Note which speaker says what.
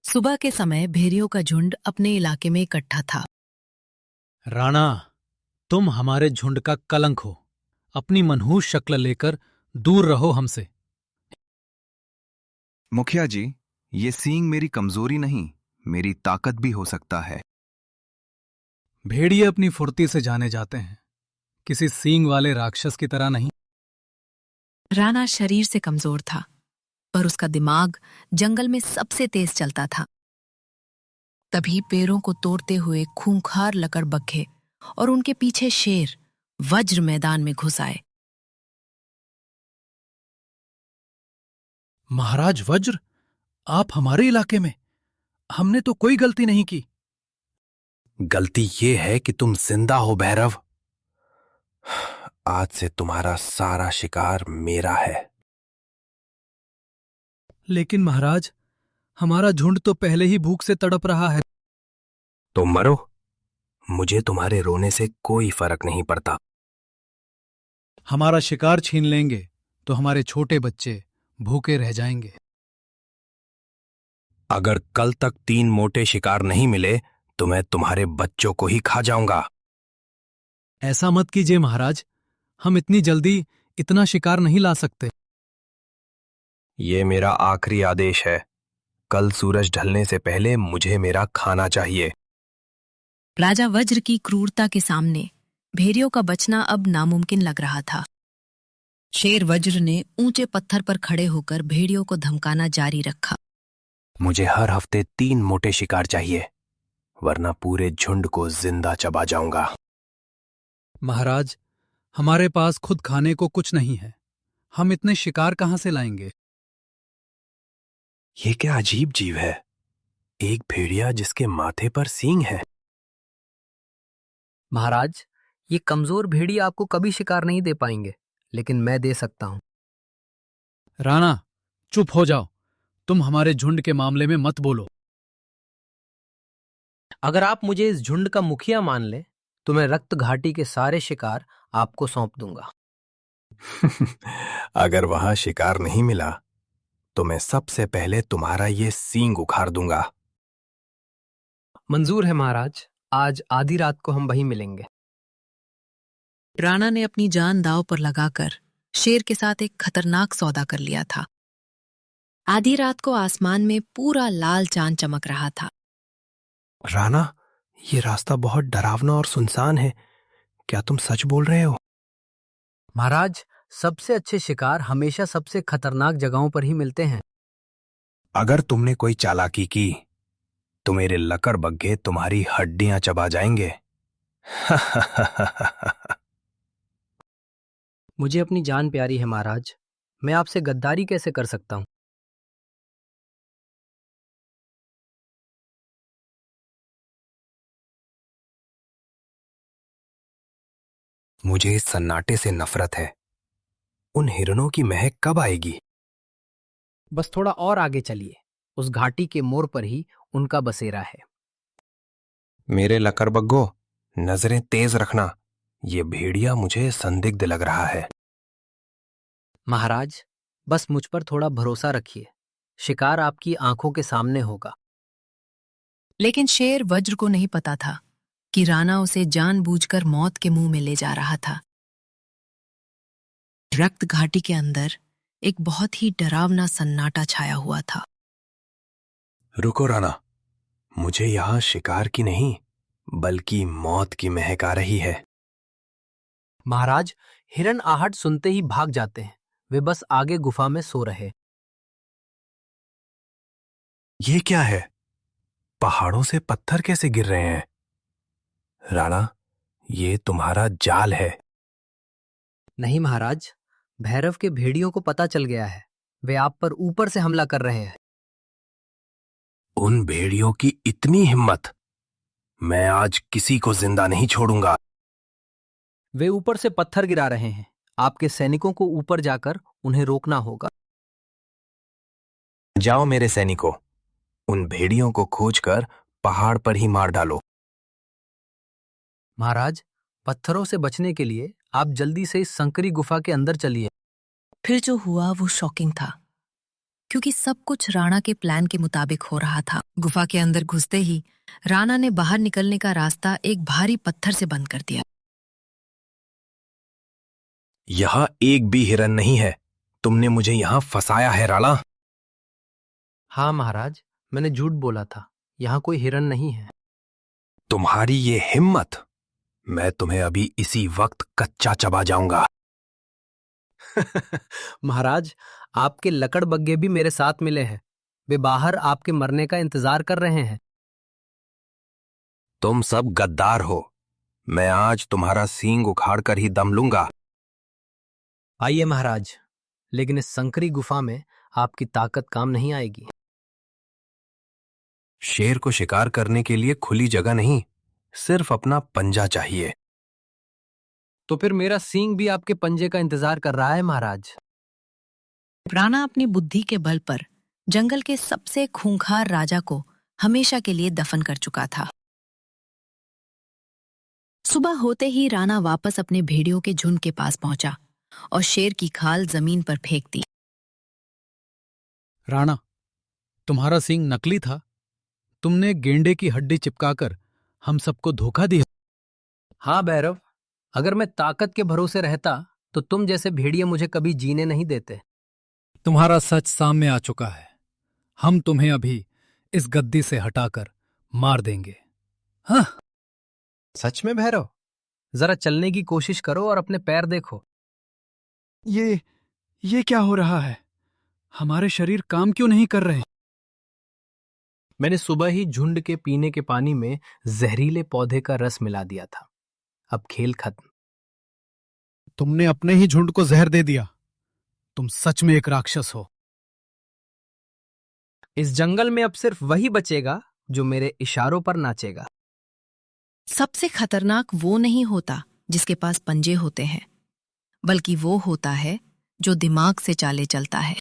Speaker 1: सुबह के समय भेड़ियों का झुंड अपने इलाके में इकट्ठा था।
Speaker 2: राणा, तुम हमारे झुंड का कलंक हो। अपनी मनहूस शक्ल लेकर दूर रहो हमसे।
Speaker 3: मुखिया जी, ये सींग मेरी कमजोरी नहीं, मेरी ताकत भी हो सकता है।
Speaker 2: भेड़िए अपनी फुर्ती से जाने जाते हैं, किसी सींग वाले राक्षस की तरह नहीं।
Speaker 1: राणा शरीर से कमजोर था, पर उसका दिमाग जंगल में सबसे तेज चलता था। तभी पेड़ों को तोड़ते हुए खूंखार लकड़बग्घे और उनके पीछे शेर वज्र मैदान में घुस आए।
Speaker 2: महाराज वज्र, आप हमारे इलाके में? हमने तो कोई गलती नहीं की।
Speaker 4: गलती ये है कि तुम जिंदा हो भैरव। आज से तुम्हारा सारा शिकार मेरा है।
Speaker 2: लेकिन महाराज, हमारा झुंड तो पहले ही भूख से तड़प रहा है।
Speaker 4: तो मरो, मुझे तुम्हारे रोने से कोई फर्क नहीं पड़ता।
Speaker 2: हमारा शिकार छीन लेंगे तो हमारे छोटे बच्चे भूखे रह जाएंगे।
Speaker 4: अगर कल तक 3 मोटे शिकार नहीं मिले तो मैं तुम्हारे बच्चों को ही खा जाऊंगा।
Speaker 2: ऐसा मत कीजिए महाराज, हम इतनी जल्दी इतना शिकार नहीं ला सकते।
Speaker 4: ये मेरा आखिरी आदेश है। कल सूरज ढलने से पहले मुझे मेरा खाना चाहिए।
Speaker 1: राजा वज्र की क्रूरता के सामने भेड़ियों का बचना अब नामुमकिन लग रहा था। शेर वज्र ने ऊंचे पत्थर पर खड़े होकर भेड़ियों को धमकाना जारी रखा।
Speaker 4: मुझे हर हफ्ते 3 मोटे शिकार चाहिए, वरना पूरे झुंड को जिंदा चबा जाऊंगा।
Speaker 2: महाराज, हमारे पास खुद खाने को कुछ नहीं है, हम इतने शिकार कहां से लाएंगे?
Speaker 4: ये क्या अजीब जीव है, एक भेड़िया जिसके माथे पर सींग है।
Speaker 5: महाराज, ये कमजोर भेड़ी आपको कभी शिकार नहीं दे पाएंगे, लेकिन मैं दे सकता हूं।
Speaker 2: राणा, चुप हो जाओ। तुम हमारे झुंड के मामले में मत बोलो।
Speaker 5: अगर आप मुझे इस झुंड का मुखिया मान ले तो मैं रक्त घाटी के सारे शिकार आपको सौंप दूंगा।
Speaker 4: अगर वहां शिकार नहीं मिला तो मैं सबसे पहले तुम्हारा ये सींग उखाड़ दूंगा।
Speaker 5: मंजूर है महाराज, आज आधी रात को हम वहीं मिलेंगे।
Speaker 1: राणा ने अपनी जान दांव पर लगाकर शेर के साथ एक खतरनाक सौदा कर लिया था। आधी रात को आसमान में पूरा लाल चांद चमक रहा था।
Speaker 4: राणा, ये रास्ता बहुत डरावना और सुनसान है, क्या तुम सच बोल रहे हो?
Speaker 5: महाराज, सबसे अच्छे शिकार हमेशा सबसे खतरनाक जगहों पर ही मिलते हैं।
Speaker 4: अगर तुमने कोई चालाकी की तो मेरे लकड़बग्घे तुम्हारी हड्डियां चबा जाएंगे।
Speaker 5: मुझे अपनी जान प्यारी है महाराज, मैं आपसे गद्दारी कैसे कर सकता हूं?
Speaker 4: मुझे इस सन्नाटे से नफरत है। उन हिरणों की महक कब आएगी?
Speaker 5: बस थोड़ा और आगे चलिए, उस घाटी के मोड़ पर ही उनका बसेरा है।
Speaker 4: मेरे लकड़बग्घो, नजरें तेज रखना, ये भेड़िया मुझे संदिग्ध लग रहा है।
Speaker 5: महाराज, बस मुझ पर थोड़ा भरोसा रखिए, शिकार आपकी आंखों के सामने होगा।
Speaker 1: लेकिन शेर वज्र को नहीं पता था कि राणा उसे जानबूझकर मौत के मुंह में ले जा रहा था। रक्त घाटी के अंदर एक बहुत ही डरावना सन्नाटा छाया हुआ था।
Speaker 4: रुको राणा, मुझे यहां शिकार की नहीं बल्कि मौत की महक आ रही है।
Speaker 5: महाराज, हिरन आहट सुनते ही भाग जाते हैं, वे बस आगे गुफा में सो रहे।
Speaker 4: ये क्या है? पहाड़ों से पत्थर कैसे गिर रहे हैं? राणा, ये तुम्हारा जाल है।
Speaker 5: नहीं महाराज, भैरव के भेड़ियों को पता चल गया है, वे आप पर ऊपर से हमला कर रहे हैं।
Speaker 4: उन भेड़ियों की इतनी हिम्मत! मैं आज किसी को जिंदा नहीं छोड़ूंगा।
Speaker 5: वे ऊपर से पत्थर गिरा रहे हैं, आपके सैनिकों को ऊपर जाकर उन्हें रोकना होगा।
Speaker 4: जाओ मेरे सैनिकों, उन भेड़ियों को खोजकर पहाड़ पर ही मार डालो।
Speaker 5: महाराज, पत्थरों से बचने के लिए आप जल्दी से इस संकरी गुफा के अंदर चलिए।
Speaker 1: फिर जो हुआ वो शॉकिंग था, क्योंकि सब कुछ राणा के प्लान के मुताबिक हो रहा था। गुफा के अंदर घुसते ही राणा ने बाहर निकलने का रास्ता एक भारी पत्थर से बंद कर दिया।
Speaker 4: यहां एक भी हिरन नहीं है। तुमने मुझे यहां फंसाया है राणा।
Speaker 5: हाँ महाराज, मैंने झूठ बोला था। यहाँ कोई हिरन नहीं है।
Speaker 4: तुम्हारी ये हिम्मत! मैं तुम्हें अभी इसी वक्त कच्चा चबा जाऊंगा।
Speaker 5: महाराज, आपके लकड़ बग्गे भी मेरे साथ मिले हैं। वे बाहर आपके मरने का इंतजार कर रहे हैं।
Speaker 4: तुम सब गद्दार हो। मैं आज तुम्हारा सींग उखाड़ कर ही दम लूंगा।
Speaker 5: आइए महाराज, लेकिन इस संकरी गुफा में आपकी ताकत काम नहीं आएगी।
Speaker 4: शेर को शिकार करने के लिए खुली जगह नहीं, सिर्फ अपना पंजा चाहिए।
Speaker 5: तो फिर मेरा सींग भी आपके पंजे का इंतजार कर रहा है महाराज।
Speaker 1: राणा अपनी बुद्धि के बल पर जंगल के सबसे खूंखार राजा को हमेशा के लिए दफन कर चुका था। सुबह होते ही राणा वापस अपने भेड़ियों के झुंड के पास पहुंचा और शेर की खाल जमीन पर फेंक दी।
Speaker 2: राणा, तुम्हारा सींग नकली था। तुमने गेंडे की हड्डी चिपकाकर हम सबको धोखा दिया।
Speaker 5: हाँ भैरव, अगर मैं ताकत के भरोसे रहता तो तुम जैसे भेड़िए मुझे कभी जीने नहीं देते।
Speaker 2: तुम्हारा सच सामने आ चुका है। हम तुम्हें अभी इस गद्दी से हटाकर मार देंगे। हाँ।
Speaker 5: सच में भैरव? जरा चलने की कोशिश करो और अपने पैर देखो।
Speaker 2: ये क्या हो रहा है? हमारे शरीर काम क्यों नहीं कर रहे?
Speaker 5: मैंने सुबह ही झुंड के पीने के पानी में जहरीले पौधे का रस मिला दिया था। अब खेल खत्म।
Speaker 2: तुमने अपने ही झुंड को जहर दे दिया। तुम सच में एक राक्षस हो।
Speaker 5: इस जंगल में अब सिर्फ वही बचेगा जो मेरे इशारों पर नाचेगा।
Speaker 1: सबसे खतरनाक वो नहीं होता जिसके पास पंजे होते हैं, बल्कि वो होता है जो दिमाग से चाले चलता है।